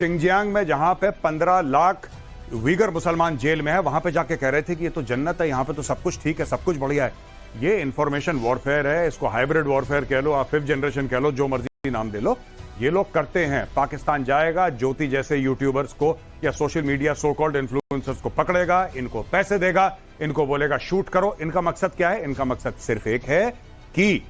Xinjiang में जहां पे 15 लाख उइगर मुसलमान जेल में है, वहां पे जाके कह रहे थे कि ये तो जन्नत है, यहां पे तो सब कुछ ठीक है, सब कुछ बढ़िया है। ये इंफॉर्मेशन वॉरफेयर है, इसको हाइब्रिड वॉरफेयर कह लो, आप 5th जनरेशन कह लो, जो मर्जी नाम दे लो, ये लोग करते हैं। पाकिस्तान जाएगा, ज्योति जैसे यूट्यूबर्स को या social media so called influencers को पकड़ेगा, इनको पैसे देगा, इनको बोलेगा शूट करो। इनका मकसद क्या है? इनका मकसद सिर्फ एक है कि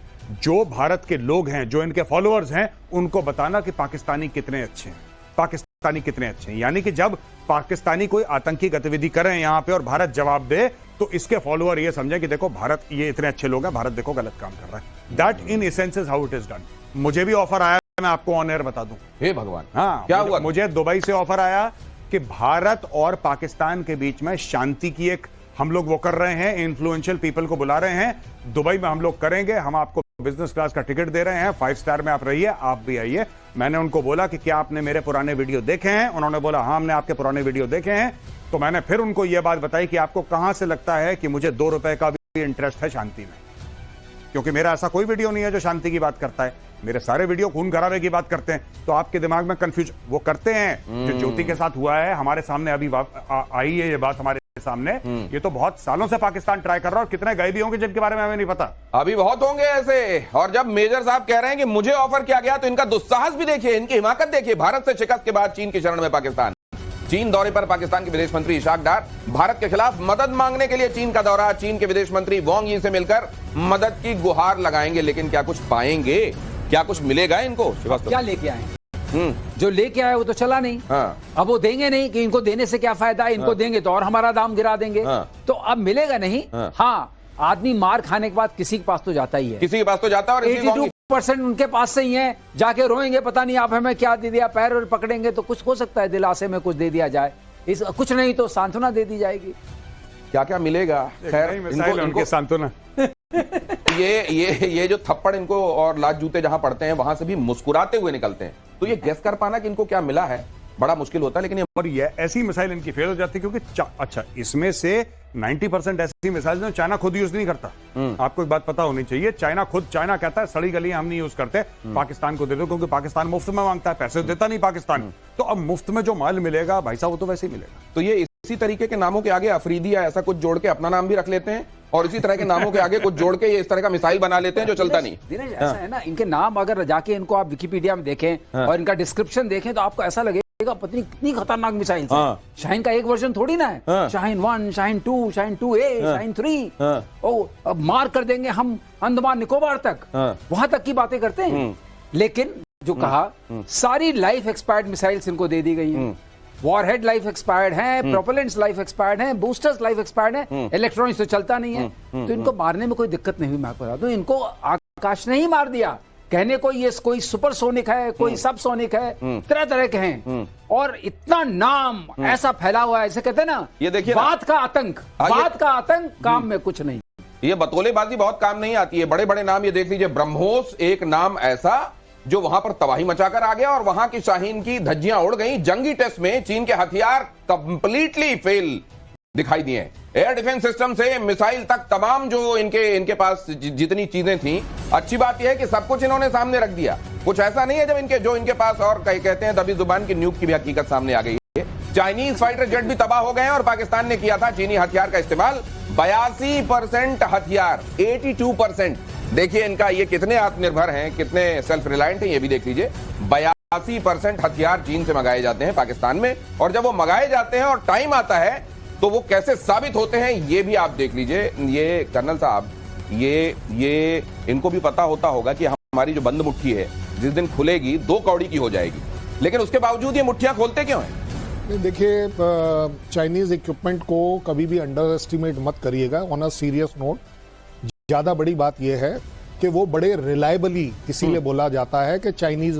जो भारत के लोग हैं, जो इनके फॉलोअर्स हैं, उनको बताना कि पाकिस्तानी कितने अच्छे हैं, पाकिस्तानी कितने अच्छे हैं। यानी कि जब पाकिस्तानी कोई आतंकी गतिविधि करें यहां पे और भारत जवाब दे, तो इसके फॉलोअर ये समझे कि देखो भारत, ये इतने अच्छे लोग हैं, भारत देखो गलत काम कर रहा है। That in essence is how it is done. मुझे भी ऑफर आया, मैं आपको ऑन एयर बता दूं। हे भगवान, हाँ, क्या हुआ? मुझे दुबई से ऑफर आया कि भारत और पाकिस्तान के बीच में शांति की एक हम लोग वो कर रहे हैं, इन्फ्लुएंशियल पीपल को बुला रहे हैं, दुबई में हम लोग करेंगे, हम आपको बिजनेस क्लास का टिकट दे रहे हैं, 5 स्टार में आप रहिए, आप भी आइए। मैंने उनको बोला कि क्या आपने मेरे पुराने वीडियो देखे हैं? उन्होंने बोला हाँ, हमने आपके पुराने वीडियो देखे हैं। तो मैंने फिर उनको यह बात बताई कि आपको कहां से लगता है कि मुझे 2 रुपए का भी इंटरेस्ट है शांति में? क्योंकि मेरा ऐसा कोई वीडियो नहीं है जो शांति की बात करता है, मेरे सारे वीडियो खून खराबे की बात करते हैं। तो आपके दिमाग में कंफ्यूज वो करते हैं जो ज्योति के साथ हुआ है, हमारे सामने अभी आई है ये बात हमारे सामने। ये तो बहुत सालों से पाकिस्तान ट्राई कर रहा है, और कितने गए भी होंगे जिनके बारे में हमें नहीं पता। अभी बहुत होंगे ऐसे। और जब मेजर साहब कह रहे हैं कि मुझे ऑफर किया गया, तो इनका दुस्साहस भी देखिए, इनकी हिमाकत देखिए। भारत से शिकस्त के बाद चीन की शरण में पाकिस्तान। चीन दौरे पर पाकिस्तान के विदेश मंत्री इशाक डार। भारत के खिलाफ मदद मांगने के लिए चीन का दौरा। चीन के विदेश मंत्री वांग यी से मिलकर मदद की गुहार लगाएंगे, लेकिन क्या कुछ पाएंगे? क्या कुछ मिलेगा इनको? क्या लेके आए? जो लेके आए वो तो चला नहीं। हाँ। अब वो देंगे नहीं कि इनको देने से क्या फायदा है, इनको हाँ। देंगे तो और हमारा दाम गिरा देंगे। हाँ। तो अब मिलेगा नहीं। हाँ, आदमी मार खाने के बाद किसी के पास तो जाता ही है, किसी के पास तो जाता है। और 82% उनके पास से ही है। जाके रोएंगे, पता नहीं आप हमें क्या दे दिया, पैर और पकड़ेंगे तो कुछ हो सकता है दिलासे में कुछ दे दिया जाए, इस कुछ नहीं तो सांत्वना दे दी जाएगी। क्या क्या मिलेगा? खैर, इनको सांत्वना। ये जो थप्पड़ इनको और लात जूते जहां पड़ते हैं, वहां से भी मुस्कुराते हुए निकलते हैं। तो ये गेस कर पाना कि इनको क्या मिला है बड़ा मुश्किल होता है। लेकिन और ये ऐसी मिसाइल इनकी फेल हो जाती है क्योंकि अच्छा, इसमें से 90% ऐसी मिसाइल जो चाइना खुद यूज नहीं करता। आपको एक बात पता होनी चाहिए, चाइना कहता है सड़ी गली हम नहीं यूज करते, पाकिस्तान को दे दो, क्योंकि पाकिस्तान मुफ्त में मांगता है, पैसे देता नहीं पाकिस्तान। तो अब मुफ्त में जो माल मिलेगा भाई साहब, वो तो वैसे ही मिलेगा। तो ये इसी तरीके के नामों के आगे अफरीदी या ऐसा कुछ जोड़ के अपना नाम भी रख लेते हैं, और इसी तरह के नामों के आगे कुछ जोड़ के ये इस तरह का मिसाइल बना लेते हैं जो चलता नहीं। धीरज, ऐसा है ना, इनके नाम अगर जाके इनको आप विकिपीडिया में देखें और इनका डिस्क्रिप्शन देखें तो आपको ऐसा लगेगा पत्नी कितनी खतरनाक मिसाइल है। शाहीन का एक वर्जन थोड़ी ना है। शाहीन 1, शाहीन 2, शाहीन 2A, शाहीन 3। ओ, अब मार कर देंगे हम अंडमान निकोबार तक, वहां तक की बातें करते हैं। लेकिन जो कहा, सारी लाइफ एक्सपायर्ड मिसाइल्स इनको दे दी गई है। वॉरहेड लाइफ एक्सपायर्ड है, प्रोपेलेंट्स लाइफ एक्सपायर्ड है, बूस्टर्स लाइफ एक्सपायर्ड है, इलेक्ट्रॉनिक्स तो चलता नहीं है। तो इनको मारने में कोई दिक्कत नहीं हुई। मैं बता दूं, इनको आकाश ने ही मार दिया। कहने को ये कोई सुपरसोनिक है, कोई सबसोनिक है, तरह तरह के हैं। और इतना नाम ऐसा फैला हुआ है, ऐसे कहते हैं ना, ये देखिए बात का आतंक, बात का आतंक, काम में कुछ नहीं। ये बतौलेबाजी बहुत काम नहीं आती है। बड़े बड़े नाम ये देख लीजिए, ब्रह्मोस एक नाम ऐसा जो वहां पर तबाही मचाकर आ गया और वहां की शाहीन की धज्जियां उड़ गई। जंगी टेस्ट में चीन के हथियार कंप्लीटली फेल दिखाई दिए। एयर डिफेंस सिस्टम से मिसाइल तक, तमाम जो इनके पास जितनी चीजें थी, अच्छी बात यह है कि सब कुछ इन्होंने सामने रख दिया। कुछ ऐसा नहीं है जब इनके पास और कहते हैं दबी जुबान की न्यूक की भी हकीकत सामने आ गई है। चाइनीज फाइटर जेट भी तबाह हो गए हैं और पाकिस्तान ने किया था चीनी हथियार का इस्तेमाल। 82% हथियार, 82%। देखिए इनका ये कितने आत्मनिर्भर हैं, कितने सेल्फ रिलायंट हैं, ये भी देख लीजिए। 82% हथियार चीन से मंगाए जाते हैं पाकिस्तान में, और जब वो मंगाए जाते हैं और टाइम आता है तो वो कैसे साबित होते हैं ये भी आप देख लीजिए। ये कर्नल साहब, ये इनको भी पता होगा कि हमारी जो बंद मुट्ठी है जिस दिन खुलेगी 2 कौड़ी की हो जाएगी, लेकिन उसके बावजूद ये मुट्ठियां खोलते क्यों हैं? देखिए, चाइनीज इक्विपमेंट को कभी भी अंडर एस्टिमेट मत करिएगा। ऑन अ सीरियस नोट, ज्यादा बड़ी बात यह है कि वो बड़े रिलायबली, इसीलिए बोला जाता है कि चाइनीज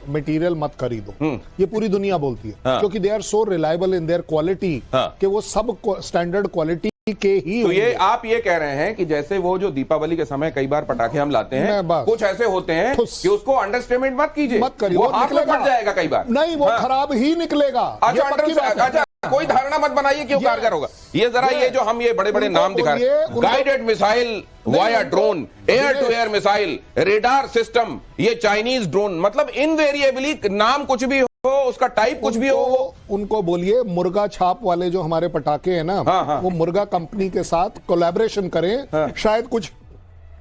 मटेरियल मत खरीदो। ये पूरी दुनिया बोलती है, क्योंकि they are so reliable in their quality कि वो सब स्टैंडर्ड क्वालिटी के ही। तो ये आप ये कह रहे हैं कि जैसे वो जो दीपावली के समय कई बार पटाखे हम लाते हैं, कुछ ऐसे होते हैं कि उसको अंडरस्टेटमेंट मत कीजिए, मत करिए, वो हाथ में फट जाएगा कई बार। नहीं, वो खराब ही निकलेगा। अच्छा, कोई धारणा मत बनाइए कि वो कारगर होगा। ये जरा ये जो हम ये बड़े बड़े नाम दिखा रहे हैं, guided missile via drone, air to air missile, radar system, ये चाइनीज ड्रोन, मतलब इनवेरिएबली नाम कुछ भी हो, उसका टाइप कुछ भी हो, वो उनको बोलिए मुर्गा छाप वाले जो हमारे पटाखे हैं ना, वो मुर्गा कंपनी के साथ कोलैबोरेशन करें, शायद कुछ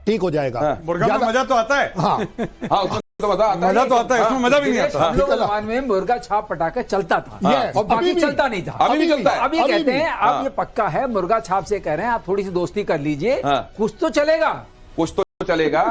ठीक हो जाएगा। मुर्गा में मजा तो आता है। हाँ उसमें तो मजा आता है, मजा तो आता है, इसमें मजा भी नहीं आता। हम लोग जमाने में मुर्गा छाप पटाखा चलता था और बाकी चलता नहीं था। अभी भी चलता है। अब ये कहते हैं, अब ये पक्का है, मुर्गा छाप से कह रहे हैं आप थोड़ी सी दोस्ती कर लीजिए, कुछ तो चलेगा, कुछ तो चलेगा।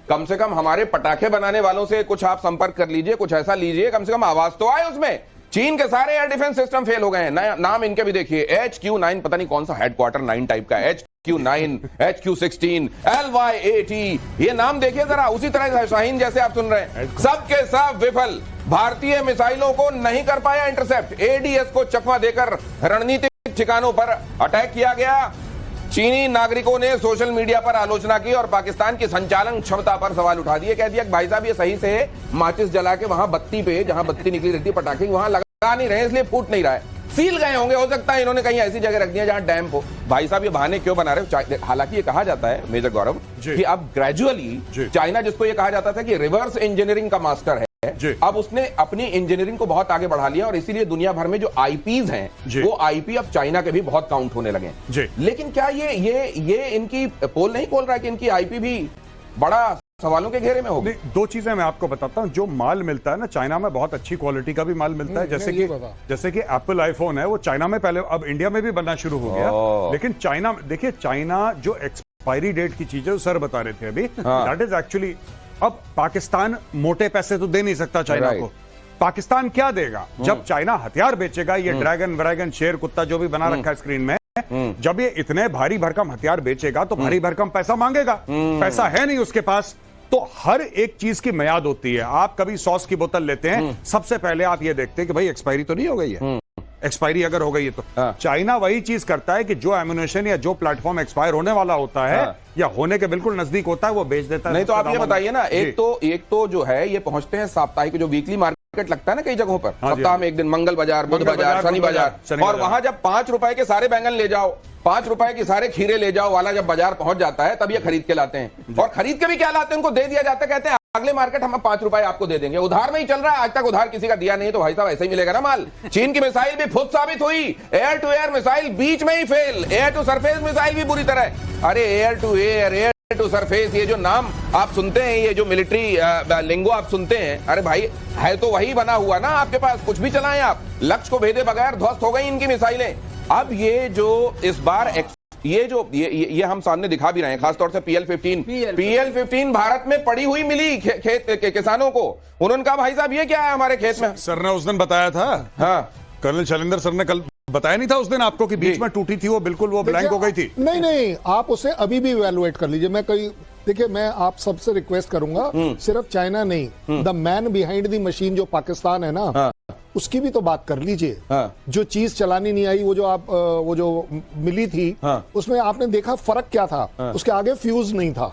कम से कम हमारे पटाखे बनाने वालों से कुछ आप संपर्क कर लीजिए, कुछ ऐसा लीजिए, कम से कम आवाज तो आए उसमें। चीन के सारे एयर डिफेंस सिस्टम फेल हो गए हैं। नाम इनके भी देखिए, HQ9, पता नहीं कौन सा हेडक्वार्टर 9 टाइप का, HQ9, HQ16, LY-80, ये नाम देखिए जरा। उसी तरह से शाहीन जैसे आप सुन रहे हैं, सबके सब विफल। भारतीय मिसाइलों को नहीं कर पाया इंटरसेप्ट। ADS को चकमा देकर रणनीतिक ठिकानों पर अटैक किया गया। चीनी नागरिकों ने सोशल मीडिया पर आलोचना की और पाकिस्तान की संचालन क्षमता पर सवाल उठा दिए। कह दिया कि भाई साहब ये सही से माचिस जला के वहां बत्ती पे, जहां बत्ती निकली रहती है पटाखे, वहां लगा नहीं रहे, इसलिए फूट नहीं रहा है। सील गए होंगे, हो सकता है इन्होंने कहीं ऐसी जगह रख दिया जहां डैम हो। भाई साहब ये बहाने क्यों बना रहे हो? हालांकि ये कहा जाता है मेजर गौरव कि अब ग्रेजुअली चाइना, जिसको ये कहा जाता था कि रिवर्स इंजीनियरिंग का मास्टर है, अब उसने अपनी इंजीनियरिंग को बहुत आगे बढ़ा लिया और इसीलिए दुनिया भर में जो आईपीज हैं वो आईपी अब चाइना के भी बहुत काउंट होने लगे हैं। लेकिन क्या ये इनकी पोल नहीं खोल रहा है कि इनकी आईपी भी बड़ा सवालों के घेरे में होगी? दो चीजें मैं आपको बताता हूं। जो माल मिलता है ना चाइना में, बहुत अच्छी क्वालिटी का भी माल मिलता है। जैसे कि एप्पल आईफोन है, वो चाइना में पहले, अब इंडिया में भी बनना शुरू हो गया। लेकिन चाइना, देखिए चाइना जो एक्सपायरी डेट की चीजें सर बता रहे थे अभी, दैट इज एक्चुअली, अब पाकिस्तान मोटे पैसे तो दे नहीं सकता चाइना को। पाकिस्तान क्या देगा जब चाइना हथियार बेचेगा? ये ड्रैगन शेर कुत्ता जो भी बना रखा है स्क्रीन में, जब ये इतने भारी भरकम हथियार बेचेगा तो भारी भरकम पैसा मांगेगा। पैसा है नहीं उसके पास, तो हर एक चीज की मियाद होती है। आप कभी सॉस की बोतल लेते हैं, सबसे पहले आप ये देखते हैं कि भाई एक्सपायरी तो नहीं हो गई है। एक्सपायरी अगर हो गई है तो चाइना वही चीज करता है कि जो एम्यूनेशन या जो प्लेटफॉर्म एक्सपायर होने वाला होता है या होने के बिल्कुल नजदीक होता है, वो बेच देता है। नहीं तो आप ये बताइए ना, एक तो जो है ये पहुंचते हैं साप्ताहिक, जो वीकली मार्केट लगता है ना कई जगहों पर, सप्ताह में एक दिन, मंगल बाजार, बुध बाजार, शनि बाजार, और वहां जब 5 रुपए के सारे बैंगन ले जाओ, 5 रुपए के सारे खीरे ले जाओ वाला जब बाजार पहुंच जाता है, तब ये खरीद के लाते हैं। और खरीद के भी क्या लाते हैं, उनको दे दिया जाता है, कहते हैं अगले मार्केट हम 5 रुपए आपको दे देंगे। उधार में ही चल रहा है, आज तक उधार किसी का दिया नहीं, तो भाई साहब ऐसे ही मिलेगा ना माल। चीन की मिसाइल भी फुस साबित हुई, एयर टू एयर मिसाइल बीच में ही fail, air to surface missile भी बुरी तरह। अरे air to air, air to surface, ये जो नाम आप सुनते हैं, ये जो मिलिट्री लिंगो आप सुनते हैं, अरे भाई है तो वही बना हुआ ना आपके पास, कुछ भी चलाएं आप, लक्ष्य को भेदे बगैर ध्वस्त हो गई इनकी मिसाइलें। अब ये जो इस बार ये हम सामने दिखा भी रहे हैं, खासतौर से PL-15 भारत में पड़ी हुई मिली खेत के किसानों को। उन्होंने कहा भाई साहब ये क्या है हमारे खेत में? सर ने उस दिन बताया था, हाँ कर्नल शैलेंद्र सर ने कल बताया नहीं था उस दिन आपको कि बीच में टूटी थी वो, बिल्कुल वो ब्लैंक हो गई थी। नहीं, आप उसे अभी भी इवैल्यूएट कर लीजिए। देखिए मैं आप सबसे रिक्वेस्ट करूंगा, सिर्फ चाइना नहीं, the man behind the machine जो पाकिस्तान है ना, उसकी भी तो बात कर लीजिए। जो चीज चलानी नहीं आई, वो जो मिली थी, उसमें आपने देखा फर्क क्या था? उसके आगे फ्यूज नहीं था।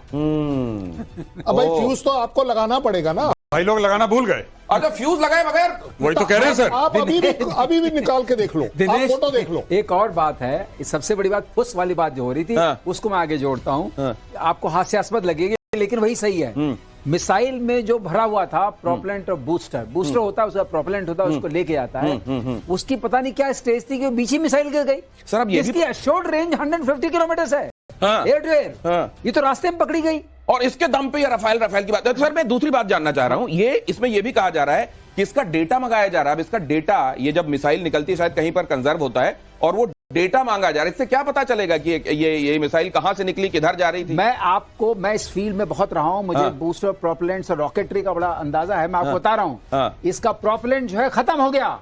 अब भाई फ्यूज तो आपको लगाना पड़ेगा ना। भाई लोग लगाना भूल गए। अच्छा फ्यूज लगाए बगैर, वही तो कह रहे हैं सर। आप अभी भी निकाल के देख लो, आप फोटो देख लो। एक और बात है, सबसे बड़ी बात फुस वाली बात जो हो रही थी, उसको मैं आगे जोड़ता हूँ। आपको हास्यास्पद लगेगी लेकिन वही सही है। मिसाइल में जो भरा हुआ था प्रोपेलेंट और बूस्टर होता है, उसका प्रोपेलेंट होता है, उसको लेके आता है। उसकी पता नहीं क्या स्टेज थी कि बीच ही मिसाइल गिर गई। सर अब इसकी एश्योर्ड रेंज 150 किलोमीटर है, एयर टू एयर। ये तो रास्ते में पकड़ी गई और इसके दम पे ये रफाल की बात है। तो सर मैं दूसरी बात जानना चाह रहा हूं, इसमें ये भी कहा जा रहा है कि इसका डेटा मंगाया जा रहा है। अब इसका डेटा, ये जब मिसाइल निकलती है शायद कहीं पर कंजर्व होता है और वो डेटा मांगा जा रहा है। इससे क्या पता चलेगा कि ये मिसाइल कहां से निकली, किधर जा रही थी? मैं इस फील्ड में बहुत रहा हूं, मुझे बूस्टर, प्रोपेलेंट्स और रॉकेटरी का बड़ा अंदाजा है। मैं आपको बता रहा हूं, इसका प्रोपेलेंट जो है खत्म हो गया।